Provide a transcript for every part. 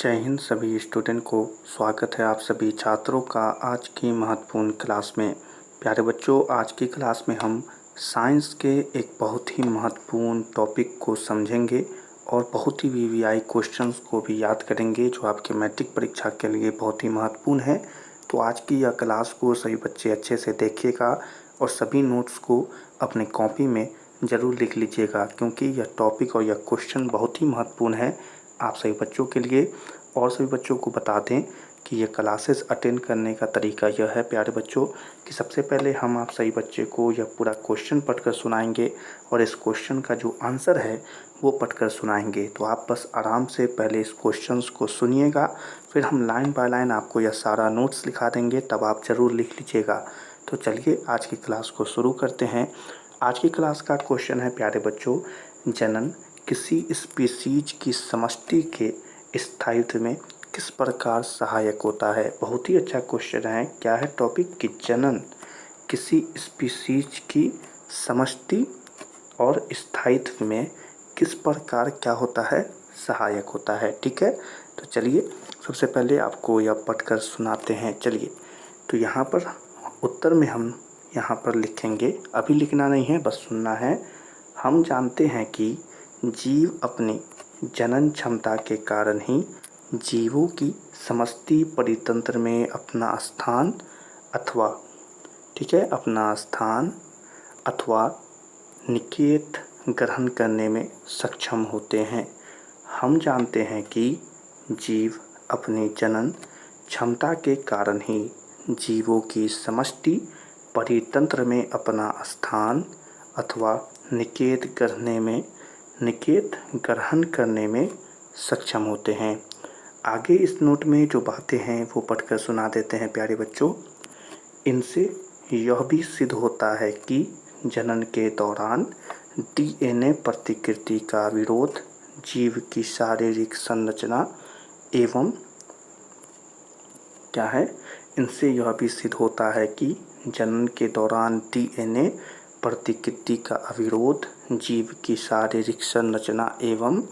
जय हिंद सभी स्टूडेंट को। स्वागत है आप सभी छात्रों का आज की महत्वपूर्ण क्लास में। प्यारे बच्चों, आज की क्लास में हम साइंस के एक बहुत ही महत्वपूर्ण टॉपिक को समझेंगे और बहुत ही वीवीआई क्वेश्चंस को भी याद करेंगे जो आपके मैट्रिक परीक्षा के लिए बहुत ही महत्वपूर्ण है। तो आज की यह क्लास को सभी बच्चे अच्छे से देखिएगा और सभी नोट्स को अपने कॉपी में ज़रूर लिख लीजिएगा, क्योंकि यह टॉपिक और यह क्वेश्चन बहुत ही महत्वपूर्ण है आप सभी बच्चों के लिए। और सभी बच्चों को बता दें कि ये क्लासेस अटेंड करने का तरीका यह है प्यारे बच्चों कि सबसे पहले हम आप सभी बच्चे को यह पूरा क्वेश्चन पढ़कर सुनाएंगे और इस क्वेश्चन का जो आंसर है वो पढ़कर सुनाएंगे। तो आप बस आराम से पहले इस क्वेश्चंस को सुनिएगा, फिर हम लाइन बाय लाइन आपको यह सारा नोट्स लिखा देंगे, तब आप ज़रूर लिख लीजिएगा। तो चलिए आज की क्लास को शुरू करते हैं। आज की क्लास का क्वेश्चन है प्यारे बच्चों, जनन किसी स्पीसीज की समष्टि के स्थायित्व में किस प्रकार सहायक होता है। बहुत ही अच्छा क्वेश्चन है। क्या है टॉपिक कि जनन किसी स्पीसीज की समष्टि और स्थायित्व में किस प्रकार क्या होता है, सहायक होता है। ठीक है, तो चलिए सबसे पहले आपको यह पढ़कर सुनाते हैं। चलिए, तो यहाँ पर उत्तर में हम यहाँ पर लिखेंगे, अभी लिखना नहीं है, बस सुनना है। हम जानते हैं कि जीव अपनी जनन क्षमता के कारण ही जीवों की समष्टि परितंत्र में अपना स्थान अथवा अपना स्थान अथवा निकेत ग्रहण करने में सक्षम होते हैं। हम जानते हैं कि जीव अपनी जनन क्षमता के कारण ही जीवों की समष्टि परितंत्र में अपना स्थान अथवा निकेत ग्रहण करने में सक्षम होते हैं। आगे इस नोट में जो बातें हैं वो पढ़कर सुना देते हैं प्यारे बच्चों। इनसे यह भी सिद्ध होता है कि जनन के दौरान डीएनए प्रतिकृति का विरोध जीव की शारीरिक संरचना एवं क्या है, इनसे यह भी सिद्ध होता है कि जनन के दौरान डीएनए प्रतिकृति का अविरोध जीव की शारीरिक संरचना एवं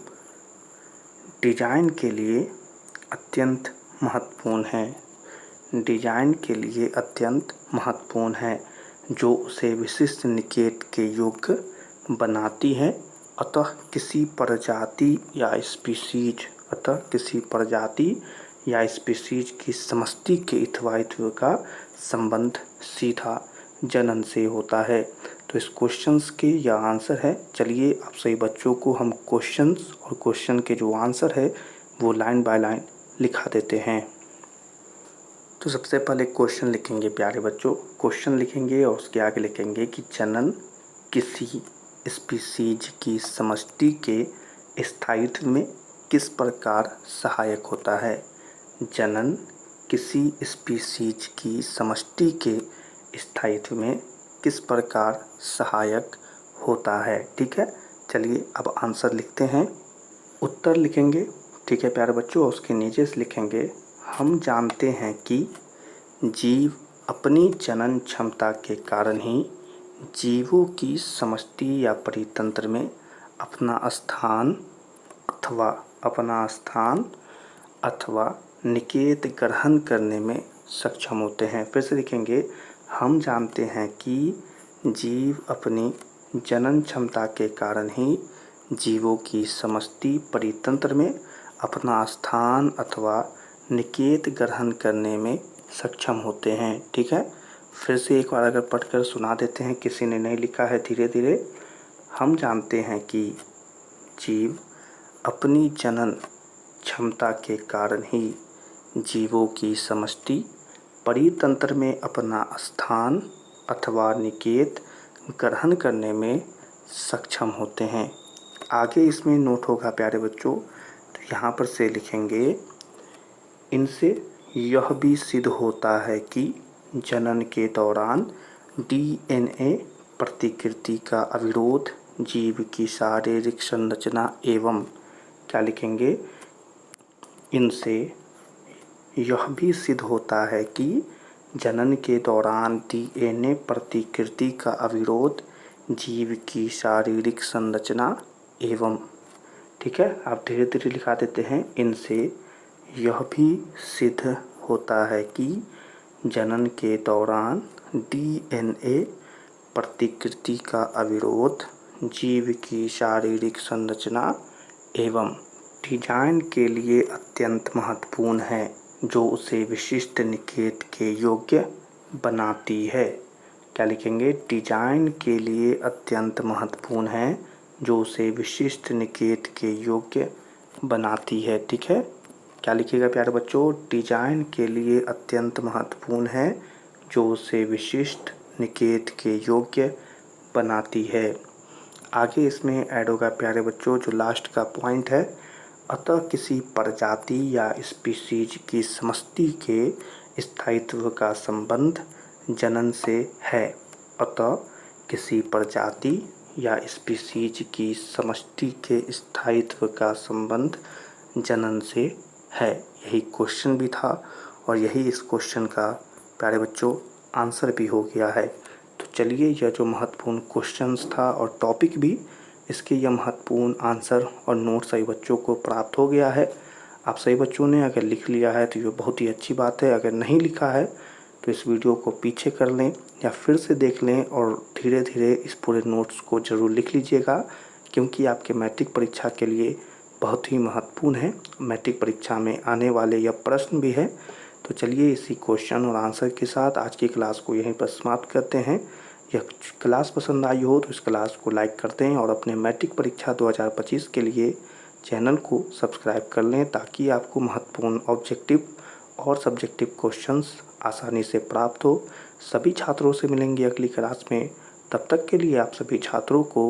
डिजाइन के लिए अत्यंत महत्वपूर्ण है। डिजाइन के लिए अत्यंत महत्वपूर्ण है, जो उसे विशिष्ट निकेत के योग्य बनाती है। अतः किसी प्रजाति या स्पीसीज की समष्टि के स्थायित्व का संबंध सीधा जनन से होता है। तो इस क्वेश्चंस के यह आंसर है। चलिए आप सभी बच्चों को हम क्वेश्चंस और क्वेश्चन के जो आंसर है वो लाइन बाय लाइन लिखा देते हैं। तो सबसे पहले क्वेश्चन लिखेंगे प्यारे बच्चों, क्वेश्चन लिखेंगे और उसके आगे लिखेंगे कि जनन किसी स्पीसीज की समष्टि के स्थायित्व में किस प्रकार सहायक होता है। जनन किसी स्पीसीज की समष्टि के स्थायित्व में किस प्रकार सहायक होता है। ठीक है, चलिए अब आंसर लिखते हैं। उत्तर लिखेंगे, ठीक है प्यारे बच्चों, उसके नीचे से लिखेंगे हम जानते हैं कि जीव अपनी जनन क्षमता के कारण ही जीवों की समष्टि या परितंत्र में अपना स्थान अथवा निकेत ग्रहण करने में सक्षम होते हैं। फिर से लिखेंगे हम जानते हैं कि जीव अपनी जनन क्षमता के कारण ही जीवों की समष्टि परितंत्र में अपना स्थान अथवा निकेत ग्रहण करने में सक्षम होते हैं। ठीक है, फिर से एक बार अगर पढ़कर सुना देते हैं, किसी ने नहीं लिखा है, धीरे धीरे। हम जानते हैं कि जीव अपनी जनन क्षमता के कारण ही जीवों की समष्टि परितंत्र में अपना स्थान अथवा निकेत ग्रहण करने में सक्षम होते हैं। आगे इसमें नोट होगा प्यारे बच्चों, तो यहाँ पर से लिखेंगे इनसे यह भी सिद्ध होता है कि जनन के दौरान डीएनए प्रतिकृति का अविरोध जीव की शारीरिक संरचना एवं क्या लिखेंगे, इनसे यह भी सिद्ध होता है कि जनन के दौरान डीएनए प्रतिकृति का अविरोध जीव की शारीरिक संरचना एवं, ठीक है, आप धीरे धीरे लिखा देते हैं, इनसे यह भी सिद्ध होता है कि जनन के दौरान डीएनए प्रतिकृति का अविरोध जीव की शारीरिक संरचना एवं डिजाइन के लिए अत्यंत महत्वपूर्ण है, जो उसे विशिष्ट निकेत के योग्य बनाती है। क्या लिखेंगे? डिजाइन के लिए अत्यंत महत्वपूर्ण है, जो उसे विशिष्ट निकेत के योग्य बनाती है। ठीक है, क्या लिखिएगा प्यारे बच्चों? डिजाइन के लिए अत्यंत महत्वपूर्ण है, जो उसे विशिष्ट निकेत के योग्य बनाती है। आगे इसमें ऐड होगा प्यारे बच्चों जो लास्ट का पॉइंट है, अतः किसी प्रजाति या स्पीशीज की समष्टि के स्थायित्व का संबंध जनन से है। अतः किसी प्रजाति या स्पीशीज की समष्टि के स्थायित्व का संबंध जनन से है। यही क्वेश्चन भी था और यही इस क्वेश्चन का प्यारे बच्चों आंसर भी हो गया है। तो चलिए, यह जो महत्वपूर्ण क्वेश्चंस था और टॉपिक भी, इसके यह महत्वपूर्ण आंसर और नोट सभी बच्चों को प्राप्त हो गया है। आप सभी बच्चों ने अगर लिख लिया है तो ये बहुत ही अच्छी बात है। अगर नहीं लिखा है तो इस वीडियो को पीछे कर लें या फिर से देख लें और धीरे धीरे इस पूरे नोट्स को ज़रूर लिख लीजिएगा, क्योंकि आपके मैट्रिक परीक्षा के लिए बहुत ही महत्वपूर्ण है। मैट्रिक परीक्षा में आने वाले यह प्रश्न भी है। तो चलिए, इसी क्वेश्चन और आंसर के साथ आज की क्लास को यहीं पर समाप्त करते हैं। यह क्लास पसंद आई हो तो इस क्लास को लाइक कर दें और अपने मैट्रिक परीक्षा 2025 के लिए चैनल को सब्सक्राइब कर लें, ताकि आपको महत्वपूर्ण ऑब्जेक्टिव और सब्जेक्टिव क्वेश्चंस आसानी से प्राप्त हो। सभी छात्रों से मिलेंगे अगली क्लास में। तब तक के लिए आप सभी छात्रों को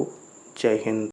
जय हिंद।